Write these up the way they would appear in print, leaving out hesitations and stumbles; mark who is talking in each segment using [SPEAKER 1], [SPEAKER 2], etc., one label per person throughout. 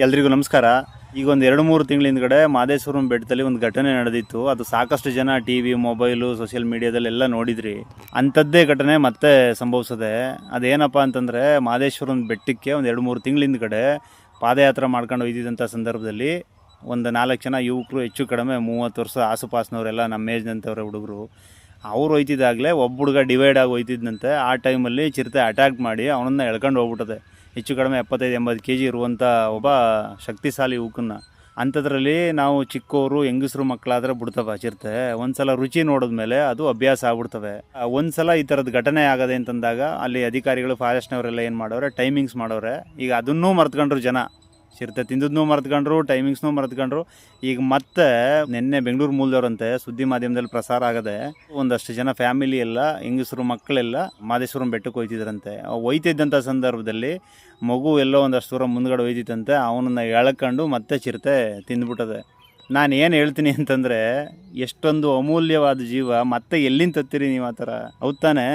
[SPEAKER 1] ಎಲ್ರಿಗೂ ನಮಸ್ಕಾರ. ಈಗ ಒಂದು 2-3 ತಿಂಗಳ ಹಿಂದ್ಗಡೆ ಮಹದೇಶ್ವರಂ ಬೆಟ್ಟದಲ್ಲಿ ಒಂದು ಘಟನೆ ನಡೆದಿತ್ತು. ಅದು ಸಾಕಷ್ಟು ಜನ ಟಿವಿ, ಮೊಬೈಲು, ಸೋಷಿಯಲ್ ಮೀಡಿಯಾದಲ್ಲೆಲ್ಲ ನೋಡಿದ್ರಿ. ಅಂಥದ್ದೇ ಘಟನೆ ಮತ್ತೆ ಸಂಭವಿಸಿದೆ. ಅದೇನಪ್ಪ ಅಂತಂದರೆ, ಮಹದೇಶ್ವರಂ ಬೆಟ್ಟಕ್ಕೆ ಒಂದು 2-3 ತಿಂಗಳ ಹಿಂದ್ಗಡೆ ಪಾದಯಾತ್ರೆ ಮಾಡ್ಕೊಂಡು ಹೋಯ್ತಿದ್ದಂಥ ಸಂದರ್ಭದಲ್ಲಿ ಒಂದು 4 ಜನ ಯುವಕರು, ಹೆಚ್ಚು ಕಡಿಮೆ 30 ವರ್ಷ ಆಸುಪಾಸಿನವರೆಲ್ಲ ನಮ್ಮ ಏಜ್ನಂಥವ್ರೆ ಹುಡುಗರು, ಅವ್ರು ಹೋಯ್ತಿದ್ದಾಗಲೇ ಒಬ್ಬ ಹುಡುಗ ಡಿವೈಡ್ ಆಗಿ ಹೋಯ್ತಿದ್ದಂತೆ. ಆ ಟೈಮಲ್ಲಿ ಚಿರತೆ ಅಟ್ಯಾಕ್ ಮಾಡಿ ಅವನನ್ನು ಎಳ್ಕೊಂಡು ಹೋಗ್ಬಿಟ್ಟದೆ. ಹೆಚ್ಚು ಕಡಿಮೆ 75-80 kg ಇರುವಂಥ ಒಬ್ಬ ಶಕ್ತಿಶಾಲಿ ಯುವಕನ್ನ. ಅಂಥದ್ರಲ್ಲಿ ನಾವು ಚಿಕ್ಕವರು, ಹೆಂಗಸರು ಮಕ್ಕಳಾದರೆ ಬಿಡ್ತವೆ ಚಿರತೆ. ಒಂದು ಸಲ ರುಚಿ ನೋಡಿದ್ಮೇಲೆ ಅದು ಅಭ್ಯಾಸ ಆಗ್ಬಿಡ್ತವೆ. ಒಂದು ಸಲ ಈ ಥರದ ಘಟನೆ ಆಗದೆ ಅಂತಂದಾಗ ಅಲ್ಲಿ ಅಧಿಕಾರಿಗಳು, ಫಾರೆಸ್ಟ್ನವರೆಲ್ಲ ಏನು ಮಾಡೋರೆ, ಟೈಮಿಂಗ್ಸ್ ಮಾಡೋರೆ. ಈಗ ಅದನ್ನೂ ಮರ್ತ್ಕೊಂಡ್ರು ಜನ. ಚಿರತೆ ತಿಂದದ್ನೂ ಮರ್ತ್ಕೊಂಡ್ರು, ಟೈಮಿಂಗ್ಸ್ನೂ ಮರ್ತ್ಕೊಂಡ್ರು. ಈಗ ಮತ್ತೆ ನಿನ್ನೆ ಬೆಂಗಳೂರು ಮೂಲದವ್ರಂತೆ ಸುದ್ದಿ ಮಾಧ್ಯಮದಲ್ಲಿ ಪ್ರಸಾರ ಆಗದೆ ಒಂದಷ್ಟು ಜನ ಫ್ಯಾಮಿಲಿ ಎಲ್ಲ, ಹೆಂಗಸರು ಮಕ್ಕಳೆಲ್ಲ ಮಹದೇಶ್ವರಂ ಬೆಟ್ಟಕ್ಕೆ ಹೋಯ್ತಿದ್ರಂತೆ. ಹೋಯ್ತಿದ್ದಂಥ ಸಂದರ್ಭದಲ್ಲಿ ಮಗು ಎಲ್ಲೋ ಒಂದಷ್ಟು ದೂರ ಮುಂದ್ಗಡೆ ಹೋಯ್ತಿತ್ತಂತೆ. ಅವನನ್ನು ಎಳ್ಕೊಂಡು ಮತ್ತೆ ಚಿರತೆ ತಿಂದ್ಬಿಟ್ಟದೆ. ನಾನು ಏನು ಹೇಳ್ತೀನಿ ಅಂತಂದರೆ, ಎಷ್ಟೊಂದು ಅಮೂಲ್ಯವಾದ ಜೀವ ಮತ್ತೆ ಎಲ್ಲಿಂದ ತತ್ತೀರಿ ನೀವು ಆ ಥರ? ಹೌದು ತಾನೇ?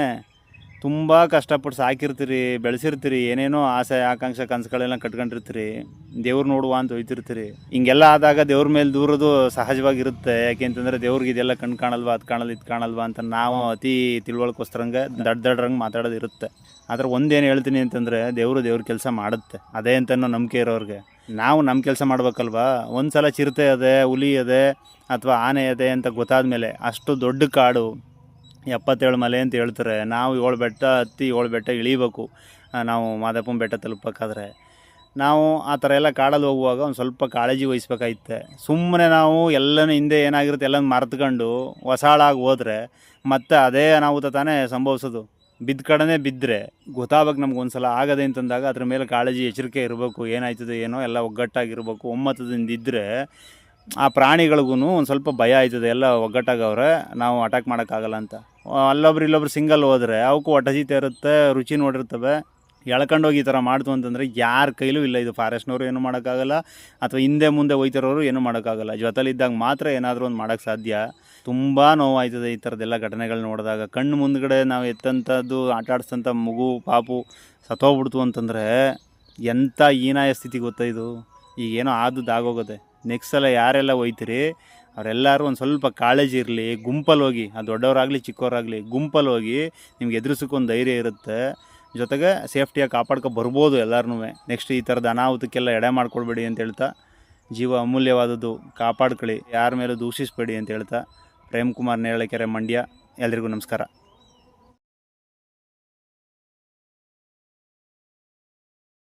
[SPEAKER 1] ತುಂಬ ಕಷ್ಟಪಟ್ಟು ಸಾಕಿರ್ತೀರಿ, ಬೆಳೆಸಿರ್ತೀರಿ, ಏನೇನೋ ಆಸೆ ಆಕಾಂಕ್ಷೆ ಕನಸುಗಳೆಲ್ಲ ಕಟ್ಕೊಂಡಿರ್ತೀರಿ, ದೇವ್ರು ನೋಡುವ ಅಂತ ಹೋಯ್ತಿರ್ತೀರಿ. ಹಿಂಗೆಲ್ಲ ಆದಾಗ ದೇವ್ರ ಮೇಲೆ ದೂರೋದು ಸಹಜವಾಗಿರುತ್ತೆ. ಯಾಕೆಂತಂದರೆ ದೇವ್ರಿಗೆ ಇದೆಲ್ಲ ಕಣ್ಣು ಕಾಣಲ್ವಾ, ಅದು ಕಾಣಲ್ಲ, ಇದು ಕಾಣಲ್ವಾ ಅಂತ ನಾವು ಅತಿ ತಿಳುವಳಿಕೋಸ್ಕರಂಗೆ ದಡ್ಡರಂಗೆ ಮಾತಾಡೋದಿರುತ್ತೆ. ಆದರೆ ಒಂದೇನು ಹೇಳ್ತೀನಿ ಅಂತಂದರೆ, ದೇವ್ರ ಕೆಲಸ ಮಾಡುತ್ತೆ. ಅದೇ ಅಂತನೋ ನಂಬಿಕೆ ಇರೋರಿಗೆ ನಾವು ನಮ್ಮ ಕೆಲಸ ಮಾಡ್ಬೇಕಲ್ವಾ. ಒಂದು ಸಲ ಚಿರತೆ ಅದೇ, ಹುಲಿ ಅದೇ ಅಥವಾ ಆನೆ ಅದೇ ಅಂತ ಗೊತ್ತಾದ ಮೇಲೆ, ಅಷ್ಟು ದೊಡ್ಡ ಕಾಡು, 77 ಮಲೆ ಅಂತ ಹೇಳ್ತಾರೆ. ನಾವು 7 ಬೆಟ್ಟ ಹತ್ತಿ 7 ಬೆಟ್ಟ ಇಳಿಬೇಕು. ನಾವು ಮಾದಪ್ಪನ ಬೆಟ್ಟ ತಲುಪಬೇಕಾದ್ರೆ ನಾವು ಆ ಥರ ಎಲ್ಲ ಕಾಡಲ್ಲಿ ಹೋಗುವಾಗ ಒಂದು ಸ್ವಲ್ಪ ಕಾಳಜಿ ವಹಿಸ್ಬೇಕಾಯ್ತೆ. ಸುಮ್ಮನೆ ನಾವು ಎಲ್ಲನೂ ಹಿಂದೆ ಏನಾಗಿರುತ್ತೆ ಎಲ್ಲ ಮರೆತ್ಕೊಂಡು ಹೊಸಾಳಾಗಿ ಹೋದರೆ ಮತ್ತೆ ಅದೇ ಅನಾಹುತ ತಾನೇ ಸಂಭವಿಸೋದು. ಬಿದ್ದ ಕಡೆನೇ ಬಿದ್ದರೆ ಗೊತ್ತಾಗಬೇಕು ನಮ್ಗೆ. ಒಂದು ಸಲ ಆಗದೆ ಅಂತಂದಾಗ ಅದ್ರ ಮೇಲೆ ಕಾಳಜಿ, ಎಚ್ಚರಿಕೆ ಇರಬೇಕು. ಏನಾಯ್ತದೆ ಏನೋ ಎಲ್ಲ ಒಗ್ಗಟ್ಟಾಗಿರ್ಬೇಕು. ಒಮ್ಮತದಿಂದ ಇದ್ದರೆ ಆ ಪ್ರಾಣಿಗಳಿಗೂ ಒಂದು ಸ್ವಲ್ಪ ಭಯ ಆಯ್ತದೆ. ಎಲ್ಲ ಒಗ್ಗಟ್ಟಾಗವ್ರೆ, ನಾವು ಅಟ್ಯಾಕ್ ಮಾಡೋಕ್ಕಾಗಲ್ಲ ಅಂತ. ಅಲ್ಲೊಬ್ರು ಇಲ್ಲೊಬ್ರು ಸಿಂಗಲ್ ಹೋದರೆ ಅವಕ್ಕೂ ಹೊಟ್ಟೆ ಇರುತ್ತೆ, ರುಚಿ ನೋಡಿರ್ತವೆ. ಎಳ್ಕೊಂಡೋಗಿ ಈ ಥರ ಮಾಡ್ತು ಅಂತಂದರೆ ಯಾರ ಕೈಲೂ ಇಲ್ಲ. ಇದು ಫಾರೆಸ್ಟ್ನವರು ಏನೂ ಮಾಡೋಕ್ಕಾಗಲ್ಲ, ಅಥವಾ ಹಿಂದೆ ಮುಂದೆ ಹೋಯ್ತಿರೋರು ಏನೂ ಮಾಡೋಕ್ಕಾಗಲ್ಲ. ಜೊತೆಲಿದ್ದಾಗ ಮಾತ್ರ ಏನಾದರೂ ಒಂದು ಮಾಡೋಕ್ಕೆ ಸಾಧ್ಯ. ತುಂಬ ನೋವಾಯ್ತದೆ ಈ ಥರದ್ದೆಲ್ಲ ಘಟನೆಗಳು ನೋಡಿದಾಗ. ಕಣ್ಣು ಮುಂದ್ಗಡೆ ನಾವು ಎತ್ತಂಥದ್ದು, ಆಟ ಆಡಿಸ್ತಂಥ ಮಗು ಪಾಪು ಸತ್ತೋಗ್ಬಿಡ್ತು ಅಂತಂದರೆ ಎಂಥ ಹೀನಾಯ ಸ್ಥಿತಿ ಗೊತ್ತಾ ಇದು. ಈಗೇನೋ ಆಗೋಗುತ್ತೆ. ನೆಕ್ಸ್ಟ್ ಸಲ ಯಾರೆಲ್ಲ ಹೋಯ್ತೀರಿ ಅವರೆಲ್ಲರೂ ಒಂದು ಸ್ವಲ್ಪ ಕಾಳಜಿ ಇರಲಿ. ಗುಂಪಲ್ಲಿ ಹೋಗಿ, ಅದು ದೊಡ್ಡವರಾಗಲಿ ಚಿಕ್ಕವರಾಗಲಿ, ಗುಂಪಲ್ಲಿ ಹೋಗಿ ನಿಮ್ಗೆ ಎದುರಿಸೋಕ್ಕೊಂದು ಧೈರ್ಯ ಇರುತ್ತೆ. ಜೊತೆಗೆ ಸೇಫ್ಟಿಯಾಗಿ ಕಾಪಾಡ್ಕೊ ಬರ್ಬೋದು ಎಲ್ಲರೂ. ನೆಕ್ಸ್ಟ್ ಈ ಥರದ ಅನಾಹುತಕ್ಕೆಲ್ಲ ಎಡೆ ಮಾಡ್ಕೊಳ್ಬೇಡಿ ಅಂತ ಹೇಳ್ತಾ, ಜೀವ ಅಮೂಲ್ಯವಾದದ್ದು, ಕಾಪಾಡ್ಕೊಳ್ಳಿ, ಯಾರ ಮೇಲೂ ದೂಷಿಸಬೇಡಿ ಅಂತ ಹೇಳ್ತಾ, ಪ್ರೇಮ್ ಕುಮಾರ್ ನೇರಳೆಕೆರೆ, ಮಂಡ್ಯ. ಎಲ್ರಿಗೂ ನಮಸ್ಕಾರ.